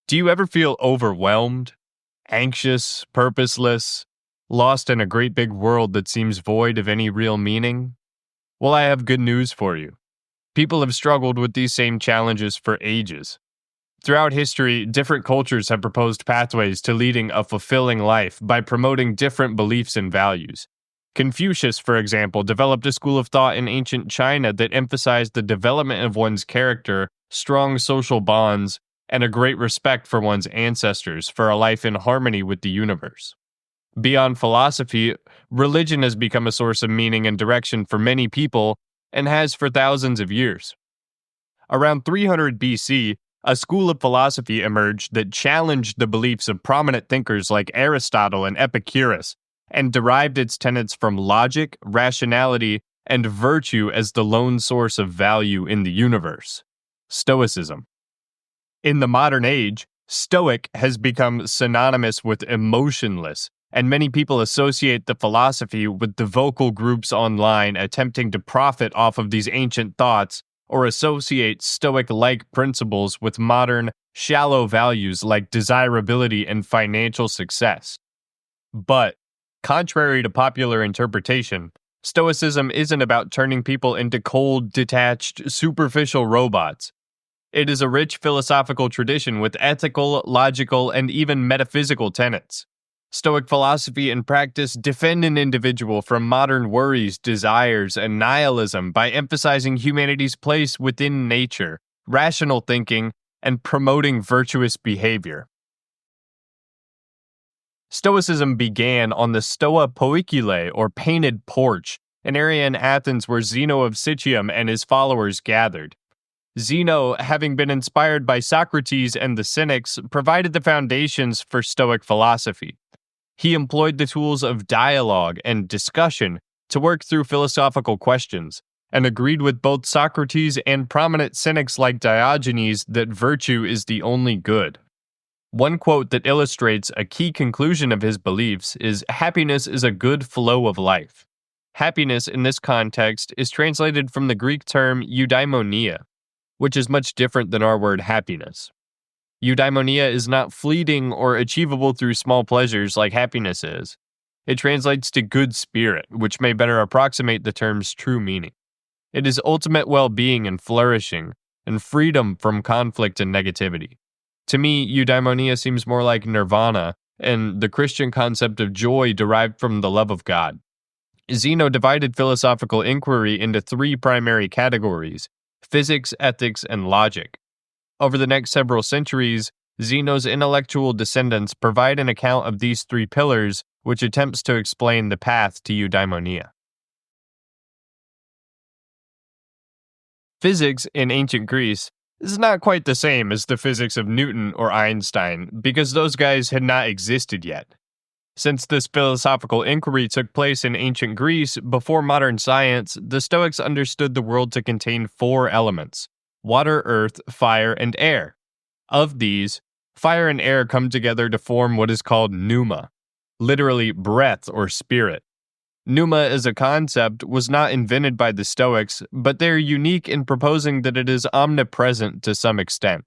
Do you ever feel overwhelmed, anxious, purposeless, lost in a great big world that seems void of any real meaning? Well, I have good news for you. People have struggled with these same challenges for ages. Throughout history, different cultures have proposed pathways to leading a fulfilling life by promoting different beliefs and values. Confucius, for example, developed a school of thought in ancient China that emphasized the development of one's character, strong social bonds, and a great respect for one's ancestors for a life in harmony with the universe. Beyond philosophy, religion has become a source of meaning and direction for many people and has for thousands of years. Around 300 BC, a school of philosophy emerged that challenged the beliefs of prominent thinkers like Aristotle and Epicurus and derived its tenets from logic, rationality, and virtue as the lone source of value in the universe: Stoicism. In the modern age, Stoic has become synonymous with emotionless, and many people associate the philosophy with the vocal groups online attempting to profit off of these ancient thoughts or associate Stoic-like principles with modern, shallow values like desirability and financial success. But, contrary to popular interpretation, Stoicism isn't about turning people into cold, detached, superficial robots. It is a rich philosophical tradition with ethical, logical, and even metaphysical tenets. Stoic philosophy and practice defend an individual from modern worries, desires, and nihilism by emphasizing humanity's place within nature, rational thinking, and promoting virtuous behavior. Stoicism began on the Stoa Poikile, or painted porch, an area in Athens where Zeno of Citium and his followers gathered. Zeno, having been inspired by Socrates and the Cynics, provided the foundations for Stoic philosophy. He employed the tools of dialogue and discussion to work through philosophical questions, and agreed with both Socrates and prominent Cynics like Diogenes that virtue is the only good. One quote that illustrates a key conclusion of his beliefs is, "Happiness is a good flow of life." Happiness in this context is translated from the Greek term eudaimonia, which is much different than our word happiness. Eudaimonia is not fleeting or achievable through small pleasures like happiness is. It translates to good spirit, which may better approximate the term's true meaning. It is ultimate well-being and flourishing, and freedom from conflict and negativity. To me, eudaimonia seems more like nirvana and the Christian concept of joy derived from the love of God. Zeno divided philosophical inquiry into three primary categories: physics, ethics, and logic. Over the next several centuries, Zeno's intellectual descendants provide an account of these three pillars, which attempts to explain the path to eudaimonia. Physics in ancient Greece is not quite the same as the physics of Newton or Einstein, because those guys had not existed yet. Since this philosophical inquiry took place in ancient Greece before modern science, the Stoics understood the world to contain four elements: water, earth, fire, and air. Of these, fire and air come together to form what is called pneuma, literally breath or spirit. Pneuma as a concept was not invented by the Stoics, but they're unique in proposing that it is omnipresent to some extent.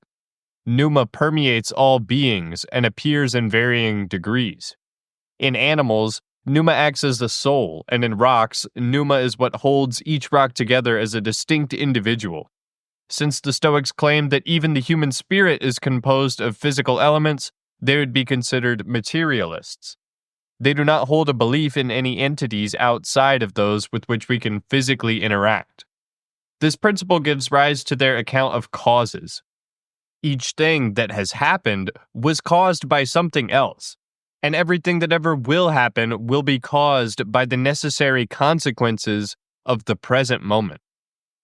Pneuma permeates all beings and appears in varying degrees. In animals, pneuma acts as the soul, and in rocks, pneuma is what holds each rock together as a distinct individual. Since the Stoics claimed that even the human spirit is composed of physical elements, they would be considered materialists. They do not hold a belief in any entities outside of those with which we can physically interact. This principle gives rise to their account of causes. Each thing that has happened was caused by something else, and everything that ever will happen will be caused by the necessary consequences of the present moment.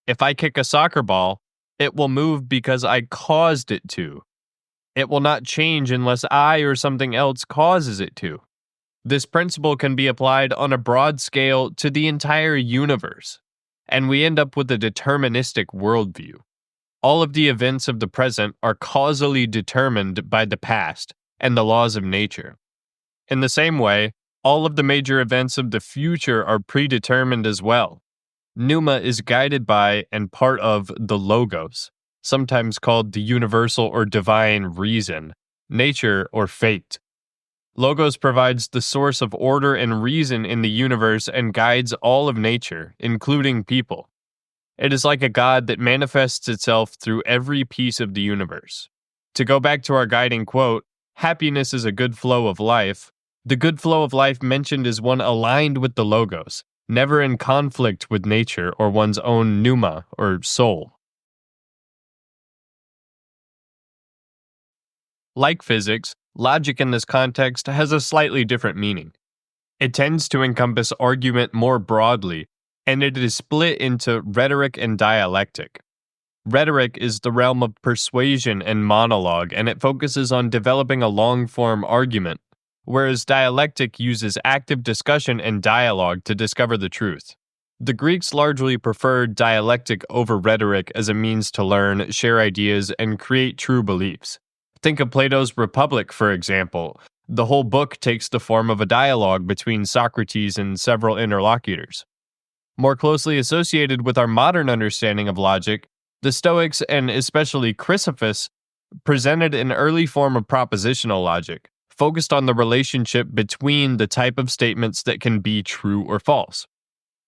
If I kick a soccer ball, it will move because I caused it to. It will not change unless I or something else causes it to. This principle can be applied on a broad scale to the entire universe, and we end up with a deterministic worldview. All of the events of the present are causally determined by the past and the laws of nature. In the same way, all of the major events of the future are predetermined as well. Pneuma is guided by and part of the Logos, sometimes called the universal or divine reason, nature, or fate. Logos provides the source of order and reason in the universe and guides all of nature, including people. It is like a god that manifests itself through every piece of the universe. To go back to our guiding quote, happiness is a good flow of life. The good flow of life mentioned is one aligned with the logos, never in conflict with nature or one's own pneuma or soul. Like physics, logic in this context has a slightly different meaning. It tends to encompass argument more broadly, and it is split into rhetoric and dialectic. Rhetoric is the realm of persuasion and monologue, and it focuses on developing a long form argument, whereas dialectic uses active discussion and dialogue to discover the truth. The Greeks largely preferred dialectic over rhetoric as a means to learn, share ideas, and create true beliefs. Think of Plato's Republic, for example. The whole book takes the form of a dialogue between Socrates and several interlocutors. More closely associated with our modern understanding of logic, the Stoics, and especially Chrysippus, presented an early form of propositional logic, focused on the relationship between the type of statements that can be true or false.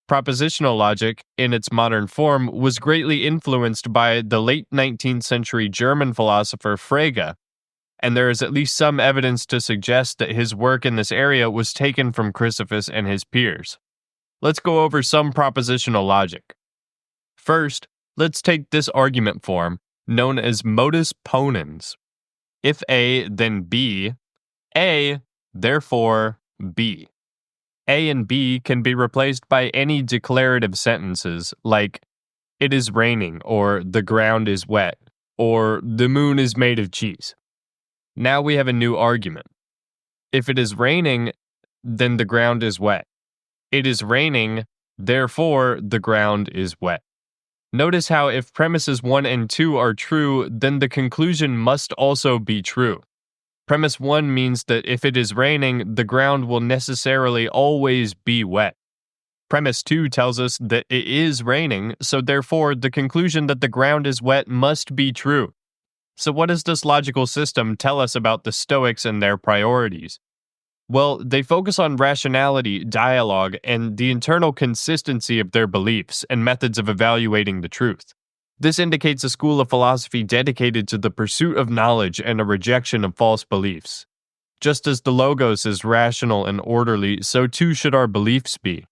Propositional logic, in its modern form, was greatly influenced by the late 19th century German philosopher Frege, and there is at least some evidence to suggest that his work in this area was taken from Chrysippus and his peers. Let's go over some propositional logic. First, let's take this argument form, known as modus ponens. If A, then B. A, therefore B. A and B can be replaced by any declarative sentences like, it is raining, or the ground is wet, or the moon is made of cheese. Now we have a new argument. If it is raining, then the ground is wet. It is raining, therefore the ground is wet. Notice how if premises 1 and 2 are true, then the conclusion must also be true. Premise 1 means that if it is raining, the ground will necessarily always be wet. Premise 2 tells us that it is raining, so therefore the conclusion that the ground is wet must be true. So what does this logical system tell us about the Stoics and their priorities? Well, they focus on rationality, dialogue, and the internal consistency of their beliefs and methods of evaluating the truth. This indicates a school of philosophy dedicated to the pursuit of knowledge and a rejection of false beliefs. Just as the Logos is rational and orderly, so too should our beliefs be.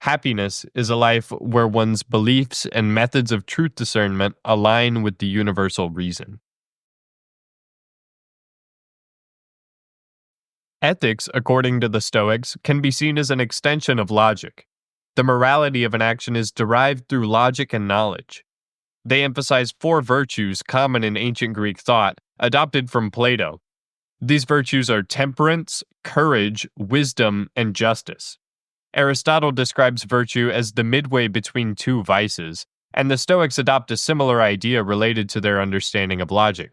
Happiness is a life where one's beliefs and methods of truth discernment align with the universal reason. Ethics, according to the Stoics, can be seen as an extension of logic. The morality of an action is derived through logic and knowledge. They emphasize 4 virtues common in ancient Greek thought, adopted from Plato. These virtues are temperance, courage, wisdom, and justice. Aristotle describes virtue as the midway between 2 vices, and the Stoics adopt a similar idea related to their understanding of logic.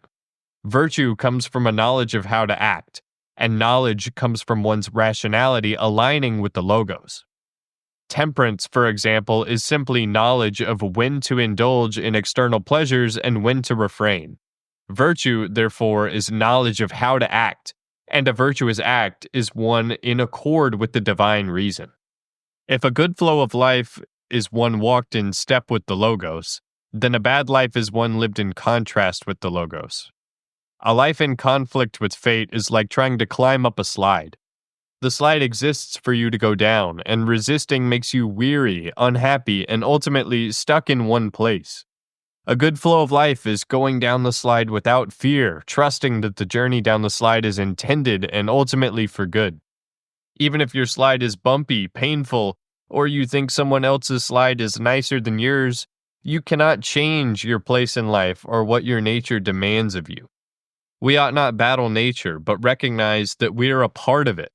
Virtue comes from a knowledge of how to act, and knowledge comes from one's rationality aligning with the Logos. Temperance, for example, is simply knowledge of when to indulge in external pleasures and when to refrain. Virtue, therefore, is knowledge of how to act, and a virtuous act is one in accord with the divine reason. If a good flow of life is one walked in step with the Logos, then a bad life is one lived in contrast with the Logos. A life in conflict with fate is like trying to climb up a slide. The slide exists for you to go down, and resisting makes you weary, unhappy, and ultimately stuck in one place. A good flow of life is going down the slide without fear, trusting that the journey down the slide is intended and ultimately for good. Even if your slide is bumpy, painful, or you think someone else's slide is nicer than yours, you cannot change your place in life or what your nature demands of you. We ought not battle nature, but recognize that we are a part of it.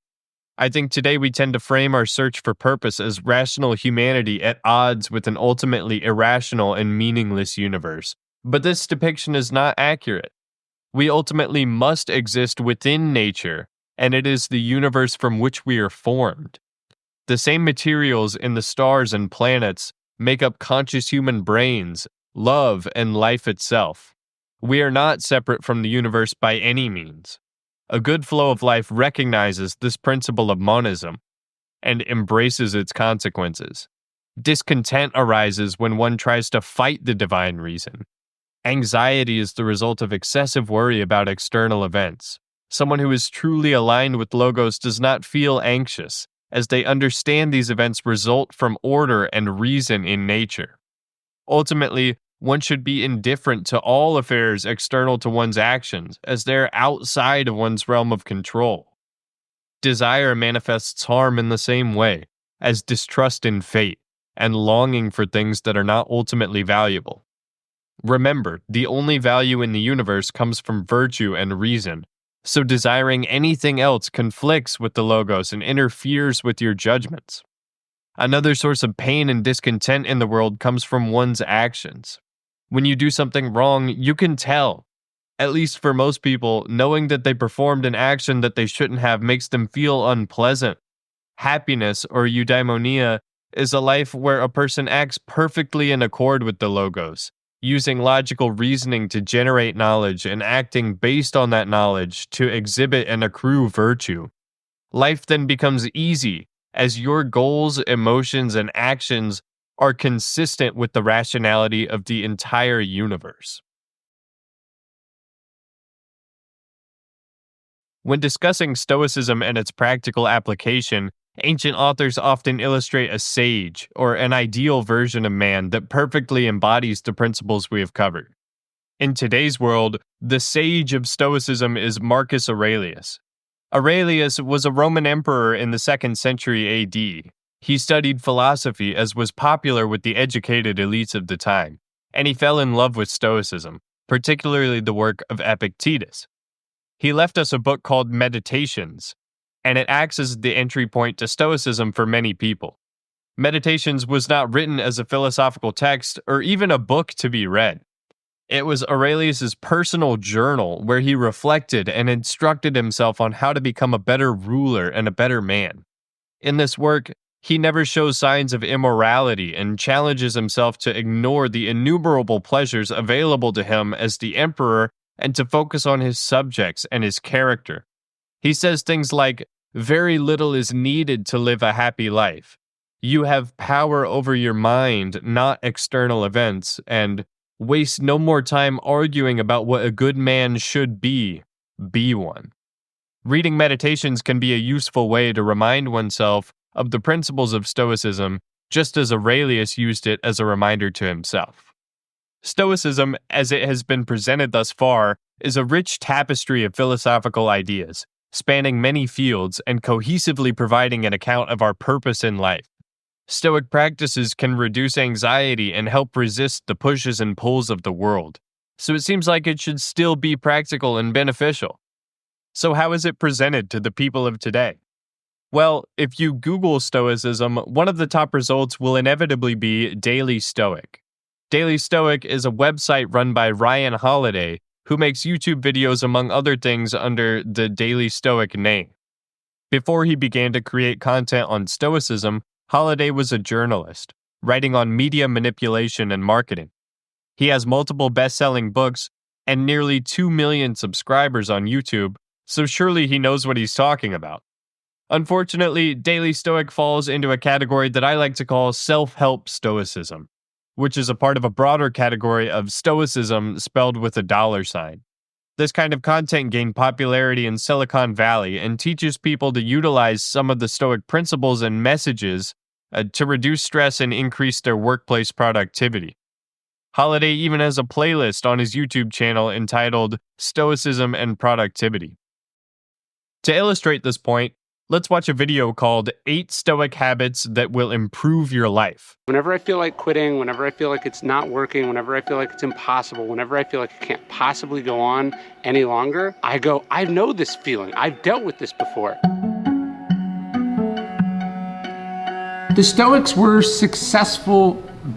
I think today we tend to frame our search for purpose as rational humanity at odds with an ultimately irrational and meaningless universe. But this depiction is not accurate. We ultimately must exist within nature, and it is the universe from which we are formed. The same materials in the stars and planets make up conscious human brains, love, and life itself. We are not separate from the universe by any means. A good flow of life recognizes this principle of monism and embraces its consequences. Discontent arises when one tries to fight the divine reason. Anxiety is the result of excessive worry about external events. Someone who is truly aligned with Logos does not feel anxious, as they understand these events result from order and reason in nature. Ultimately, one should be indifferent to all affairs external to one's actions, as they are outside of one's realm of control. Desire manifests harm in the same way as distrust in fate and longing for things that are not ultimately valuable. Remember, the only value in the universe comes from virtue and reason, so desiring anything else conflicts with the Logos and interferes with your judgments. Another source of pain and discontent in the world comes from one's actions. When you do something wrong, you can tell. At least for most people, knowing that they performed an action that they shouldn't have makes them feel unpleasant. Happiness, or eudaimonia, is a life where a person acts perfectly in accord with the Logos, using logical reasoning to generate knowledge and acting based on that knowledge to exhibit and accrue virtue. Life then becomes easy, as your goals, emotions, and actions are consistent with the rationality of the entire universe. When discussing Stoicism and its practical application, ancient authors often illustrate a sage, or an ideal version of man that perfectly embodies the principles we have covered. In today's world, the sage of Stoicism is Marcus Aurelius. Aurelius was a Roman emperor in the 2nd century AD. He studied philosophy as was popular with the educated elites of the time, and he fell in love with Stoicism, particularly the work of Epictetus. He left us a book called Meditations, and it acts as the entry point to Stoicism for many people. Meditations was not written as a philosophical text or even a book to be read. It was Aurelius's personal journal where he reflected and instructed himself on how to become a better ruler and a better man. In this work, he never shows signs of immorality and challenges himself to ignore the innumerable pleasures available to him as the emperor and to focus on his subjects and his character. He says things like, "Very little is needed to live a happy life. You have power over your mind, not external events," and "Waste no more time arguing about what a good man should be one." Reading Meditations can be a useful way to remind oneself of the principles of Stoicism, just as Aurelius used it as a reminder to himself. Stoicism, as it has been presented thus far, is a rich tapestry of philosophical ideas, spanning many fields and cohesively providing an account of our purpose in life. Stoic practices can reduce anxiety and help resist the pushes and pulls of the world, so it seems like it should still be practical and beneficial. So how is it presented to the people of today? Well, if you Google Stoicism, one of the top results will inevitably be Daily Stoic. Daily Stoic is a website run by Ryan Holiday, who makes YouTube videos among other things under the Daily Stoic name. Before he began to create content on Stoicism, Holiday was a journalist, writing on media manipulation and marketing. He has multiple best-selling books and nearly 2 million subscribers on YouTube, so surely he knows what he's talking about. Unfortunately, Daily Stoic falls into a category that I like to call self-help stoicism, which is a part of a broader category of stoicism spelled with a $sign. This kind of content gained popularity in Silicon Valley and teaches people to utilize some of the Stoic principles and messages to reduce stress and increase their workplace productivity. Holiday even has a playlist on his YouTube channel entitled Stoicism and Productivity. To illustrate this point, let's watch a video called 8 Stoic Habits That Will Improve Your Life. Whenever I feel like quitting, whenever I feel like it's not working, whenever I feel like it's impossible, whenever I feel like I can't possibly go on any longer, I go, I know this feeling. I've dealt with this before. The Stoics were successful,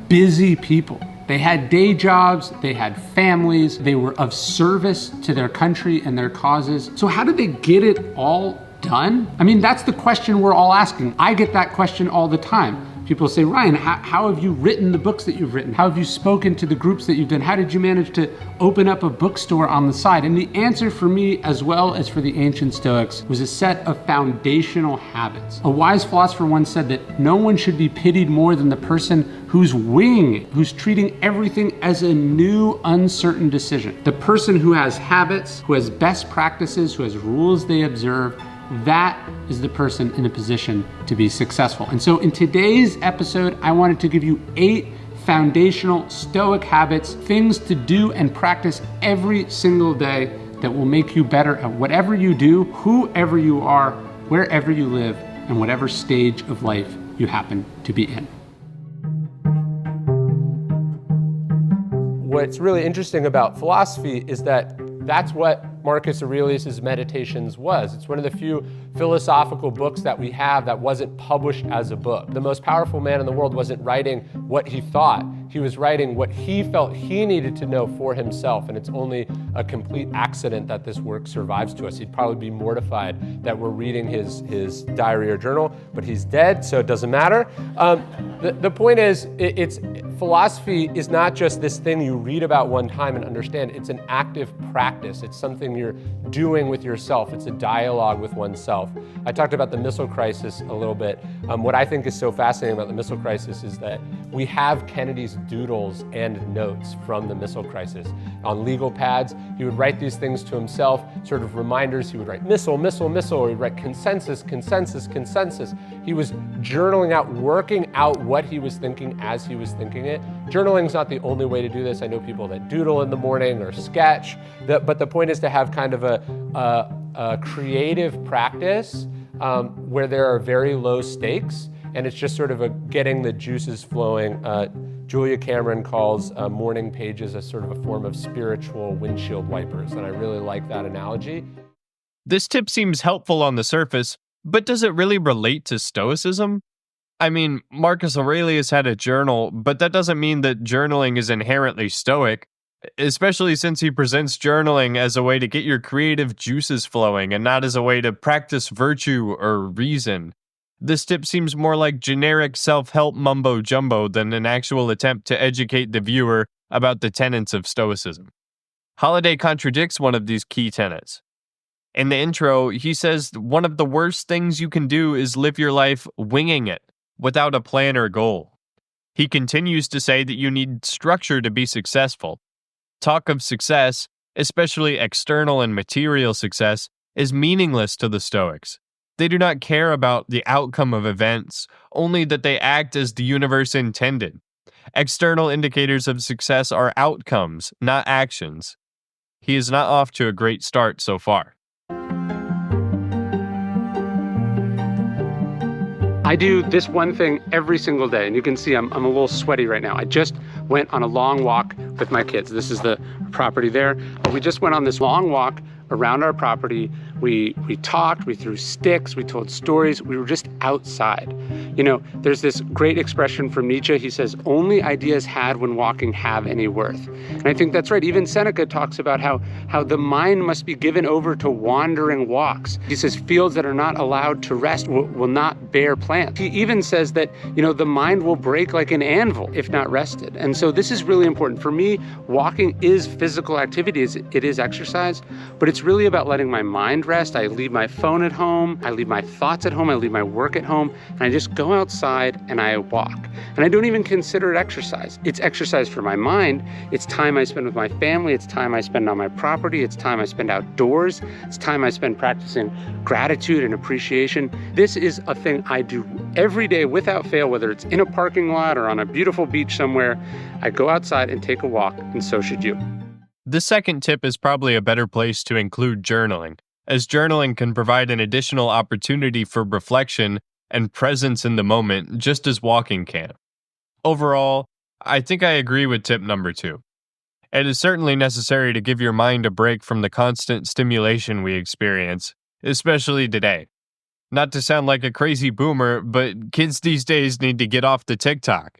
busy people. They had day jobs, they had families, they were of service to their country and their causes. So how did they get it all done? I mean, that's the question we're all asking. I get that question all the time. People say, Ryan, how have you written the books that you've written? How have you spoken to the groups that you've done? How did you manage to open up a bookstore on the side? And the answer for me, as well as for the ancient Stoics, was a set of foundational habits. A wise philosopher once said that no one should be pitied more than the person who's winging it, who's treating everything as a new, uncertain decision. The person who has habits, who has best practices, who has rules they observe, that is the person in a position to be successful. And so in today's episode, I wanted to give you 8 foundational Stoic habits, things to do and practice every single day that will make you better at whatever you do, whoever you are, wherever you live, and whatever stage of life you happen to be in. What's really interesting about philosophy is that that's what Marcus Aurelius' Meditations was. It's one of the few philosophical books that we have that wasn't published as a book. The most powerful man in the world wasn't writing what he thought. He was writing what he felt he needed to know for himself, and it's only a complete accident that this work survives to us. He'd probably be mortified that we're reading his diary or journal, but he's dead, so it doesn't matter. The point is, philosophy is not just this thing you read about one time and understand. It's an active practice. It's something you're doing with yourself. It's a dialogue with oneself. I talked about the missile crisis a little bit. What I think is so fascinating about the missile crisis is that we have Kennedy's doodles and notes from the missile crisis. On legal pads, he would write these things to himself, sort of reminders. He would write missile, missile, missile, or he'd write consensus, consensus, consensus. He was journaling out, working out what he was thinking as he was thinking it. Journaling's not the only way to do this. I know people that doodle in the morning or sketch, but the point is to have kind of a creative practice where there are very low stakes, and it's just sort of getting the juices flowing. Julia Cameron calls morning pages a sort of a form of spiritual windshield wipers, and I really like that analogy. This tip seems helpful on the surface, but does it really relate to Stoicism? I mean, Marcus Aurelius had a journal, but that doesn't mean that journaling is inherently Stoic, especially since he presents journaling as a way to get your creative juices flowing and not as a way to practice virtue or reason. This tip seems more like generic self-help mumbo-jumbo than an actual attempt to educate the viewer about the tenets of Stoicism. Holiday contradicts one of these key tenets. In the intro, he says one of the worst things you can do is live your life winging it, without a plan or goal. He continues to say that you need structure to be successful. Talk of success, especially external and material success, is meaningless to the Stoics. They do not care about the outcome of events, only that they act as the universe intended. External indicators of success are outcomes, not actions. He is not off to a great start so far. I do this one thing every single day, and you can see I'm a little sweaty right now. I just went on a long walk with my kids. This is the property there. We just went on this long walk around our property. We talked, we threw sticks, we told stories, we were just outside. You know, there's this great expression from Nietzsche. He says, only ideas had when walking have any worth. And I think that's right. Even Seneca talks about how the mind must be given over to wandering walks. He says fields that are not allowed to rest will not bear plants. He even says that, you know, the mind will break like an anvil if not rested. And so this is really important. For me, walking is physical activity, it is exercise, but it's really about letting my mind rest. I leave my phone at home, I leave my thoughts at home, I leave my work at home, and I just go outside and I walk. And I don't even consider it exercise. It's exercise for my mind. It's time I spend with my family. It's time I spend on my property. It's time I spend outdoors. It's time I spend practicing gratitude and appreciation. This is a thing I do every day without fail, whether it's in a parking lot or on a beautiful beach somewhere. I go outside and take a walk, and so should you. The second tip is probably a better place to include journaling, as journaling can provide an additional opportunity for reflection and presence in the moment, just as walking can. Overall, I think I agree with tip number 2. It is certainly necessary to give your mind a break from the constant stimulation we experience, especially today. Not to sound like a crazy boomer, but kids these days need to get off the TikTok.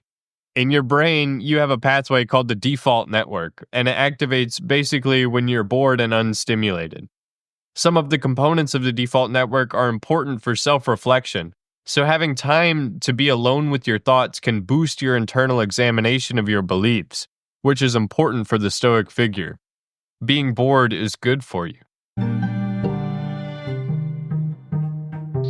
In your brain, you have a pathway called the default network, and it activates basically when you're bored and unstimulated. Some of the components of the default network are important for self-reflection, So having time to be alone with your thoughts can boost your internal examination of your beliefs, which is important for the Stoic figure. Being bored is good for you.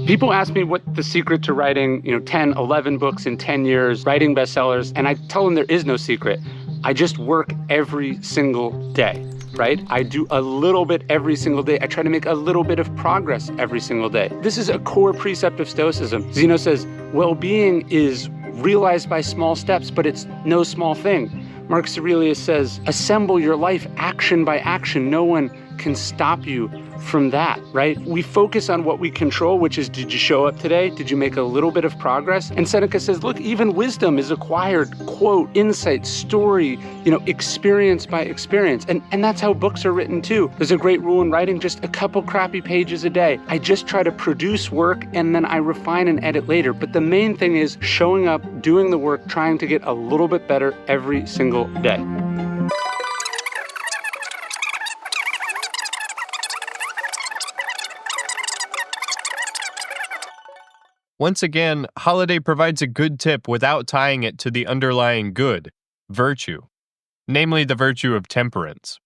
People ask me what the secret to writing, 10, 11 books in 10 years, writing bestsellers, and I tell them there is no secret. I just work every single day, right? I do a little bit every single day. I try to make a little bit of progress every single day. This is a core precept of Stoicism. Zeno says, well-being is realized by small steps, but it's no small thing. Marcus Aurelius says, assemble your life action by action. No one can stop you from that, right? We focus on what we control, which is, did you show up today? Did you make a little bit of progress? And Seneca says, look, even wisdom is acquired, quote, insight, story, experience by experience. And that's how books are written too. There's a great rule in writing, just a couple crappy pages a day. I just try to produce work and then I refine and edit later. But the main thing is showing up, doing the work, trying to get a little bit better every single day. Once again, Holiday provides a good tip without tying it to the underlying good, virtue, namely the virtue of temperance.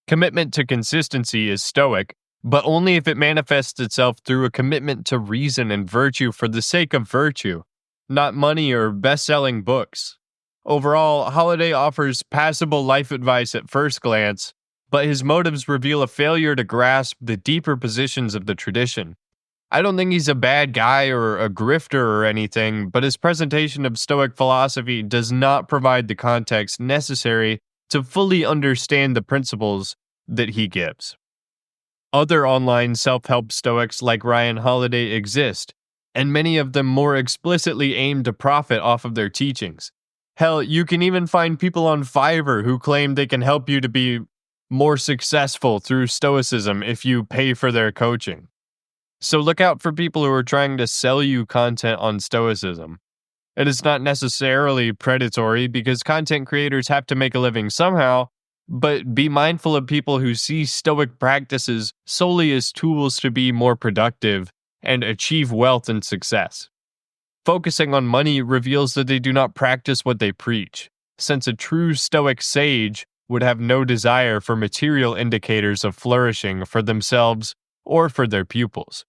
Commitment to consistency is Stoic, but only if it manifests itself through a commitment to reason and virtue for the sake of virtue, not money or best-selling books. Overall, Holiday offers passable life advice at first glance, but his motives reveal a failure to grasp the deeper positions of the tradition. I don't think he's a bad guy or a grifter or anything, but his presentation of Stoic philosophy does not provide the context necessary to fully understand the principles that he gives. Other online self-help Stoics like Ryan Holiday exist, and many of them more explicitly aim to profit off of their teachings. Hell, you can even find people on Fiverr who claim they can help you to be more successful through Stoicism if you pay for their coaching. So look out for people who are trying to sell you content on Stoicism. It is not necessarily predatory because content creators have to make a living somehow, but be mindful of people who see Stoic practices solely as tools to be more productive and achieve wealth and success. Focusing on money reveals that they do not practice what they preach, since a true Stoic sage would have no desire for material indicators of flourishing for themselves or for their pupils.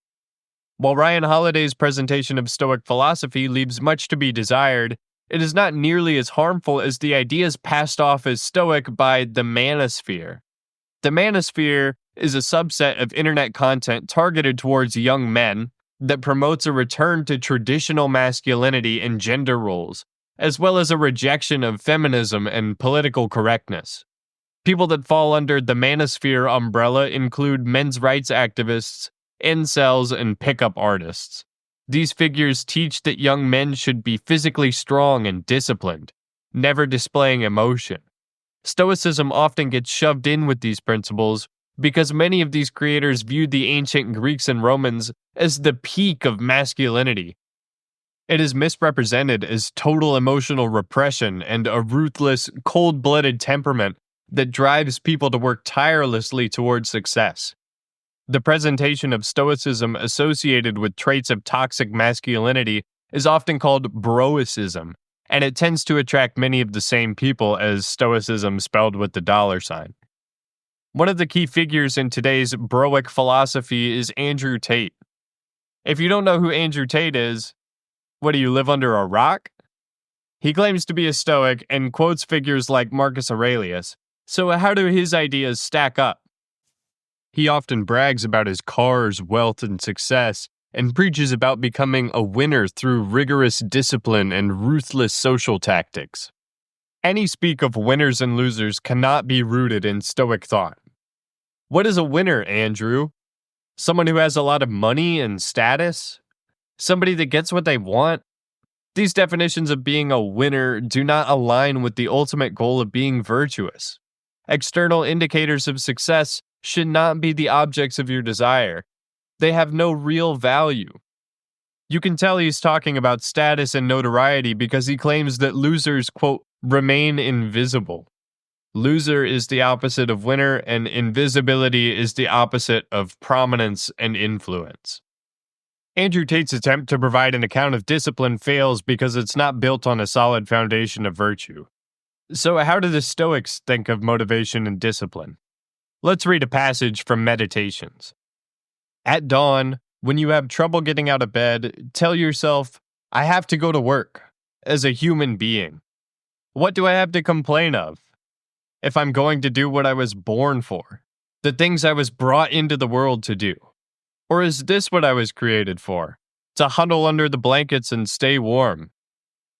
While Ryan Holiday's presentation of Stoic philosophy leaves much to be desired, it is not nearly as harmful as the ideas passed off as Stoic by the manosphere. The manosphere is a subset of internet content targeted towards young men that promotes a return to traditional masculinity and gender roles, as well as a rejection of feminism and political correctness. People that fall under the manosphere umbrella include men's rights activists, incels, and pickup artists. These figures teach that young men should be physically strong and disciplined, never displaying emotion. Stoicism often gets shoved in with these principles because many of these creators viewed the ancient Greeks and Romans as the peak of masculinity. It is misrepresented as total emotional repression and a ruthless, cold-blooded temperament that drives people to work tirelessly towards success. The presentation of Stoicism associated with traits of toxic masculinity is often called broicism, and it tends to attract many of the same people as Stoicism spelled with the $sign. One of the key figures in today's broic philosophy is Andrew Tate. If you don't know who Andrew Tate is, what do you live under a rock? He claims to be a Stoic and quotes figures like Marcus Aurelius, so how do his ideas stack up? He often brags about his cars, wealth, and success, and preaches about becoming a winner through rigorous discipline and ruthless social tactics. Any speak of winners and losers cannot be rooted in Stoic thought. What is a winner, Andrew? Someone who has a lot of money and status? Somebody that gets what they want? These definitions of being a winner do not align with the ultimate goal of being virtuous. External indicators of success should not be the objects of your desire. They have no real value. You can tell he's talking about status and notoriety because he claims that losers, quote, remain invisible. Loser is the opposite of winner, and invisibility is the opposite of prominence and influence. Andrew Tate's attempt to provide an account of discipline fails because it's not built on a solid foundation of virtue. So, how do the Stoics think of motivation and discipline? Let's read a passage from Meditations. At dawn, when you have trouble getting out of bed, tell yourself, I have to go to work, as a human being. What do I have to complain of? If I'm going to do what I was born for, the things I was brought into the world to do. Or is this what I was created for? To huddle under the blankets and stay warm.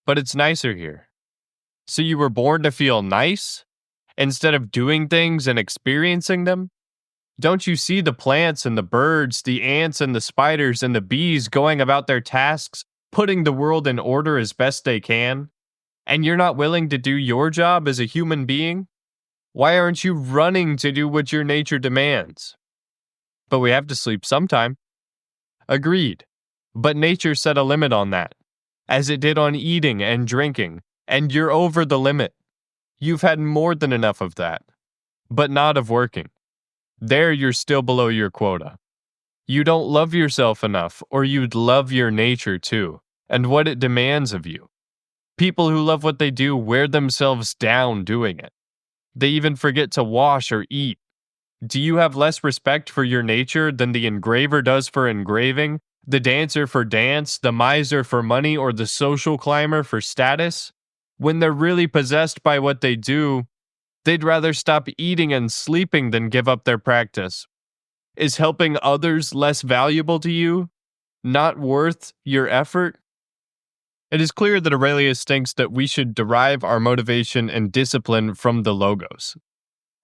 But it's nicer here. So you were born to feel nice, instead of doing things and experiencing them? Don't you see the plants and the birds, the ants and the spiders and the bees going about their tasks, putting the world in order as best they can? And you're not willing to do your job as a human being? Why aren't you running to do what your nature demands? But we have to sleep sometime. Agreed. But nature set a limit on that, as it did on eating and drinking, and you're over the limit. You've had more than enough of that, but not of working. There you're still below your quota. You don't love yourself enough, or you'd love your nature too, and what it demands of you. People who love what they do wear themselves down doing it. They even forget to wash or eat. Do you have less respect for your nature than the engraver does for engraving, the dancer for dance, the miser for money, or the social climber for status? When they're really possessed by what they do, they'd rather stop eating and sleeping than give up their practice. Is helping others less valuable to you? Not worth your effort? It is clear that Aurelius thinks that we should derive our motivation and discipline from the Logos.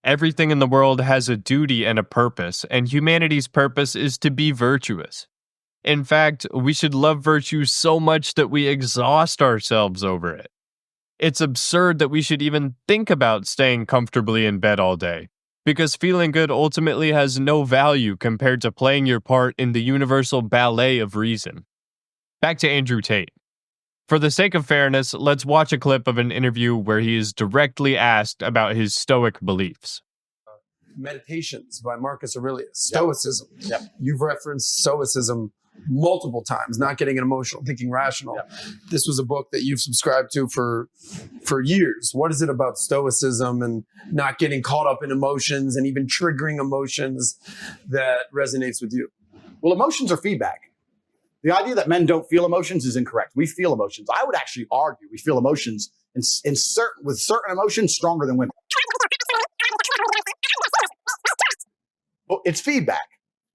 Everything in the world has a duty and a purpose, and humanity's purpose is to be virtuous. In fact, we should love virtue so much that we exhaust ourselves over it. It's absurd that we should even think about staying comfortably in bed all day, because feeling good ultimately has no value compared to playing your part in the universal ballet of reason. Back to Andrew Tate. For the sake of fairness, let's watch a clip of an interview where he is directly asked about his Stoic beliefs. Meditations by Marcus Aurelius. Stoicism. Yep. You've referenced Stoicism multiple times, not getting emotional, thinking rational. Yep. This was a book that you've subscribed to for years. What is it about Stoicism and not getting caught up in emotions and even triggering emotions that resonates with you? Well, emotions are feedback. The idea that men don't feel emotions is incorrect. We feel emotions. I would actually argue we feel emotions with certain emotions stronger than women. Well, it's feedback.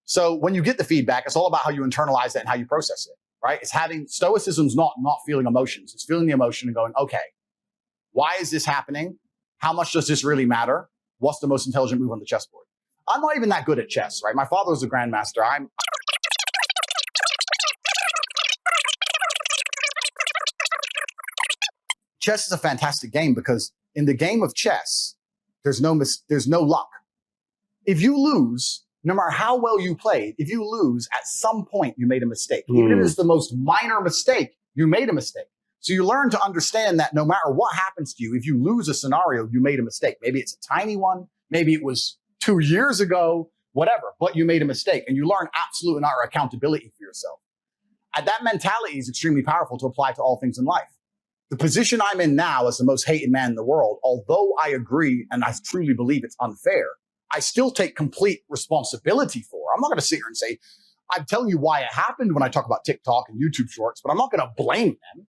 So when you get the feedback, it's all about how you internalize it and how you process it, right? It's having Stoicism's not feeling emotions. It's feeling the emotion and going, okay, why is this happening? How much does this really matter? What's the most intelligent move on the chessboard? I'm not even that good at chess, right? My father was a grandmaster. Chess is a fantastic game because in the game of chess, there's no luck. If you lose, no matter how well you played, if you lose, at some point you made a mistake. Even if it's the most minor mistake, you made a mistake. So you learn to understand that no matter what happens to you, if you lose a scenario, you made a mistake. Maybe it's a tiny one. Maybe it was 2 years ago, whatever, but you made a mistake. And you learn absolute and utter accountability for yourself. And that mentality is extremely powerful to apply to all things in life. The position I'm in now as the most hated man in the world, although I agree and I truly believe it's unfair, I still take complete responsibility for. I'm not going to sit here and say, I'm telling you why it happened when I talk about TikTok and YouTube Shorts, but I'm not going to blame them.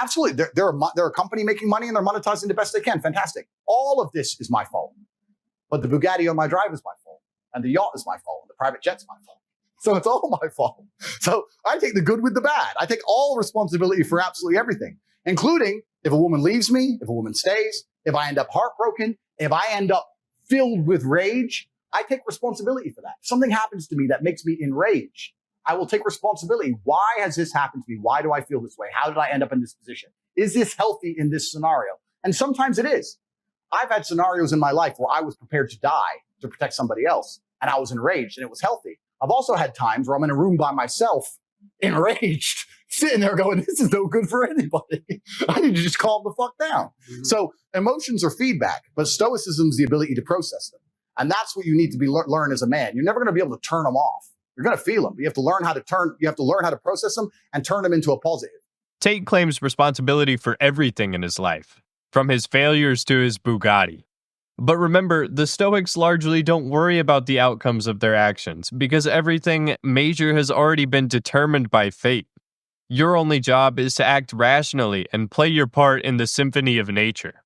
Absolutely. They're a company making money and they're monetizing the best they can. Fantastic. All of this is my fault. But the Bugatti on my drive is my fault. And the yacht is my fault. And the private jet's my fault. So it's all my fault. So I take the good with the bad. I take all responsibility for absolutely everything, including if a woman leaves me, if a woman stays, if I end up heartbroken, if I end up filled with rage, I take responsibility for that. If something happens to me that makes me enraged, I will take responsibility. Why has this happened to me? Why do I feel this way? How did I end up in this position? Is this healthy in this scenario? And sometimes it is. I've had scenarios in my life where I was prepared to die to protect somebody else, and I was enraged, and it was healthy. I've also had times where I'm in a room by myself, enraged, sitting there going, this is no good for anybody. I need to just calm the fuck down. Mm-hmm. So emotions are feedback, but Stoicism is the ability to process them. And that's what you need to learn as a man. You're never going to be able to turn them off. You're going to feel them. You have to learn how to process them and turn them into a positive. Tate claims responsibility for everything in his life, from his failures to his Bugatti. But remember, the Stoics largely don't worry about the outcomes of their actions because everything major has already been determined by fate. Your only job is to act rationally and play your part in the symphony of nature.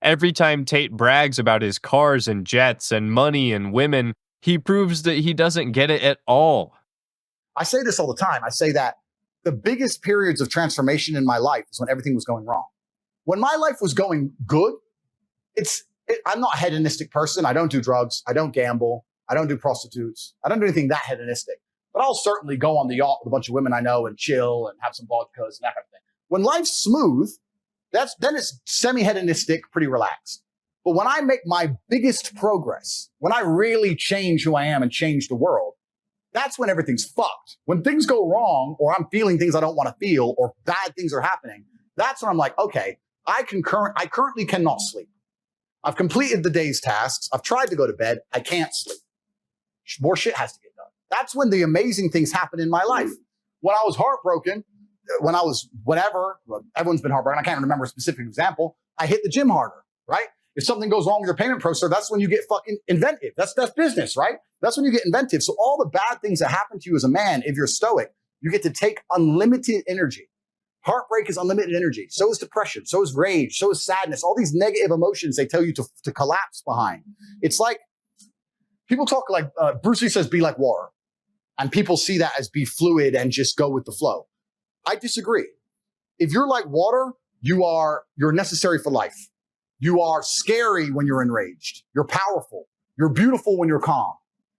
Every time Tate brags about his cars and jets and money and women, he proves that he doesn't get it at all. I say this all the time. I say that the biggest periods of transformation in my life is when everything was going wrong. When my life was going good, I'm not a hedonistic person. I don't do drugs. I don't gamble. I don't do prostitutes. I don't do anything that hedonistic. But I'll certainly go on the yacht with a bunch of women I know and chill and have some vodkas and that kind of thing. When life's smooth, then it's semi-hedonistic, pretty relaxed. But when I make my biggest progress, when I really change who I am and change the world, that's when everything's fucked. When things go wrong, or I'm feeling things I don't want to feel, or bad things are happening, that's when I'm like, okay, I currently cannot sleep. I've completed the day's tasks. I've tried to go to bed. I can't sleep. More shit has to get done. That's when the amazing things happen in my life. When I was heartbroken, when I was whatever, everyone's been heartbroken. I can't remember a specific example. I hit the gym harder, right? If something goes wrong with your payment processor, that's when you get fucking inventive. That's business, right? That's when you get inventive. So all the bad things that happen to you as a man, if you're stoic, you get to take unlimited energy. Heartbreak is unlimited energy. So is depression. So is rage. So is sadness. All these negative emotions they tell you to collapse behind. It's like people talk like Bruce Lee says, be like water. And people see that as be fluid and just go with the flow. I disagree. If you're like water, you're necessary for life. You are scary when you're enraged. You're powerful. You're beautiful when you're calm.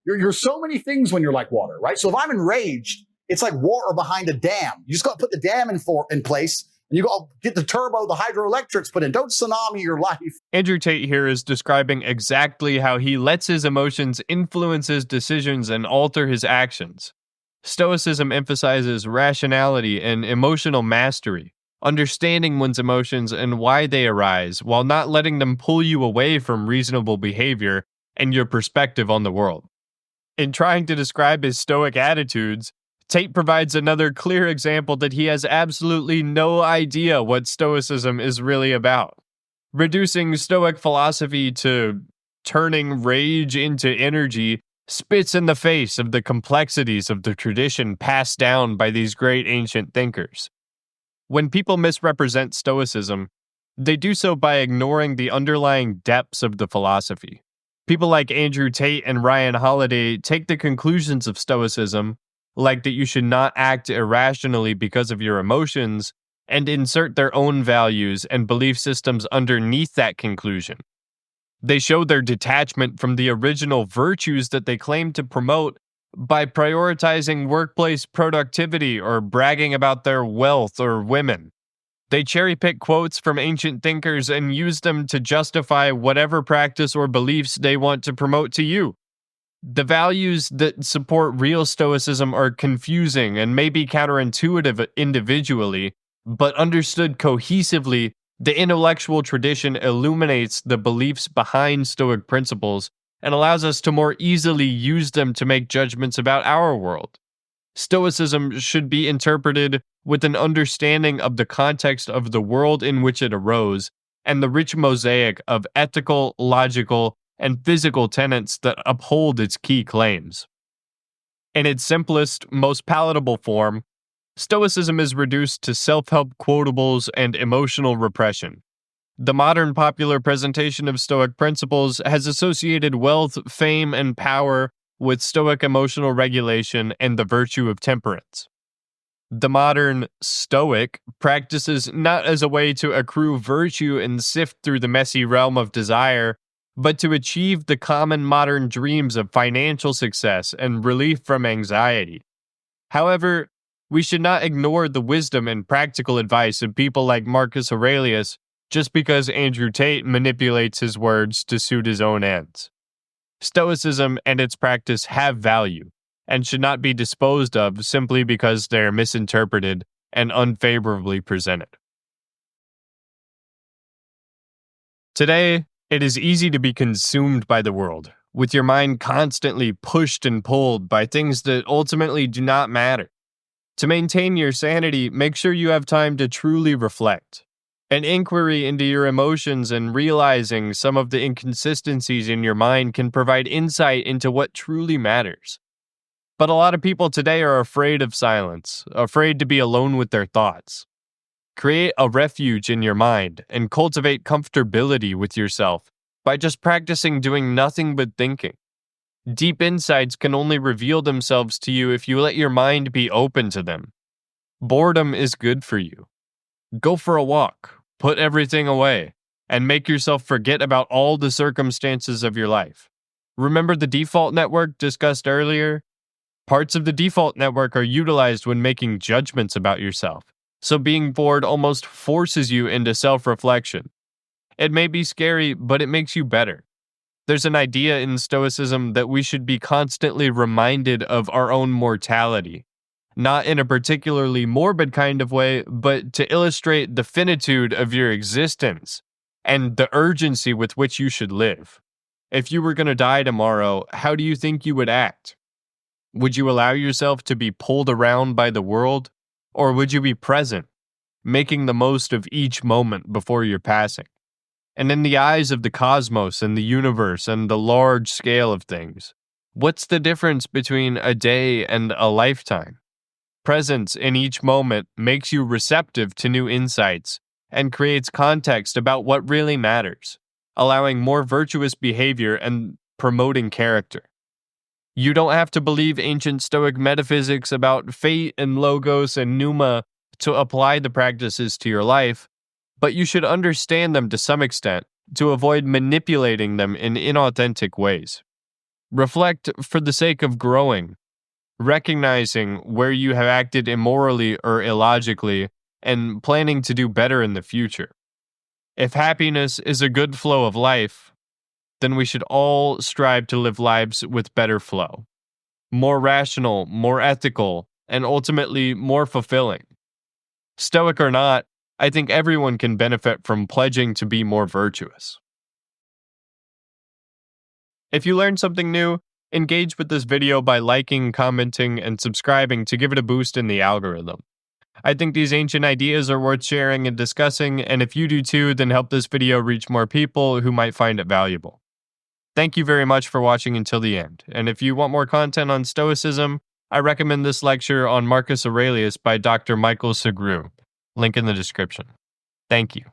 You're so many things when you're like water, right? So if I'm enraged, it's like water behind a dam. You just got to put the dam in place, and you got to get the turbo, the hydroelectrics put in. Don't tsunami your life. Andrew Tate here is describing exactly how he lets his emotions influence his decisions and alter his actions. Stoicism emphasizes rationality and emotional mastery, understanding one's emotions and why they arise, while not letting them pull you away from reasonable behavior and your perspective on the world. In trying to describe his Stoic attitudes, Tate provides another clear example that he has absolutely no idea what Stoicism is really about. Reducing Stoic philosophy to turning rage into energy spits in the face of the complexities of the tradition passed down by these great ancient thinkers. When people misrepresent Stoicism, they do so by ignoring the underlying depths of the philosophy. People like Andrew Tate and Ryan Holiday take the conclusions of Stoicism, like that you should not act irrationally because of your emotions, and insert their own values and belief systems underneath that conclusion. They show their detachment from the original virtues that they claim to promote by prioritizing workplace productivity or bragging about their wealth or women. They cherry-pick quotes from ancient thinkers and use them to justify whatever practice or beliefs they want to promote to you. The values that support real Stoicism are confusing and may be counterintuitive individually, but understood cohesively, the intellectual tradition illuminates the beliefs behind Stoic principles and allows us to more easily use them to make judgments about our world. Stoicism should be interpreted with an understanding of the context of the world in which it arose and the rich mosaic of ethical, logical, and physical tenets that uphold its key claims. In its simplest, most palatable form, Stoicism is reduced to self-help quotables and emotional repression. The modern popular presentation of Stoic principles has associated wealth, fame, and power with Stoic emotional regulation and the virtue of temperance. The modern Stoic practices not as a way to accrue virtue and sift through the messy realm of desire, but to achieve the common modern dreams of financial success and relief from anxiety. However, we should not ignore the wisdom and practical advice of people like Marcus Aurelius just because Andrew Tate manipulates his words to suit his own ends. Stoicism and its practice have value and should not be disposed of simply because they are misinterpreted and unfavorably presented. Today, it is easy to be consumed by the world, with your mind constantly pushed and pulled by things that ultimately do not matter. To maintain your sanity, make sure you have time to truly reflect. An inquiry into your emotions and realizing some of the inconsistencies in your mind can provide insight into what truly matters. But a lot of people today are afraid of silence, afraid to be alone with their thoughts. Create a refuge in your mind and cultivate comfortability with yourself by just practicing doing nothing but thinking. Deep insights can only reveal themselves to you if you let your mind be open to them. Boredom is good for you. Go for a walk, put everything away, and make yourself forget about all the circumstances of your life. Remember the default network discussed earlier? Parts of the default network are utilized when making judgments about yourself, so being bored almost forces you into self-reflection. It may be scary, but it makes you better. There's an idea in Stoicism that we should be constantly reminded of our own mortality, not in a particularly morbid kind of way, but to illustrate the finitude of your existence and the urgency with which you should live. If you were going to die tomorrow, how do you think you would act? Would you allow yourself to be pulled around by the world, or would you be present, making the most of each moment before your passing? And in the eyes of the cosmos and the universe and the large scale of things, what's the difference between a day and a lifetime? Presence in each moment makes you receptive to new insights and creates context about what really matters, allowing more virtuous behavior and promoting character. You don't have to believe ancient Stoic metaphysics about fate and logos and pneuma to apply the practices to your life, but you should understand them to some extent to avoid manipulating them in inauthentic ways. Reflect for the sake of growing, recognizing where you have acted immorally or illogically, and planning to do better in the future. If happiness is a good flow of life, then we should all strive to live lives with better flow, more rational, more ethical, and ultimately more fulfilling. Stoic or not, I think everyone can benefit from pledging to be more virtuous. If you learned something new, engage with this video by liking, commenting, and subscribing to give it a boost in the algorithm. I think these ancient ideas are worth sharing and discussing, and if you do too, then help this video reach more people who might find it valuable. Thank you very much for watching until the end, and if you want more content on Stoicism, I recommend this lecture on Marcus Aurelius by Dr. Michael Segru. Link in the description. Thank you.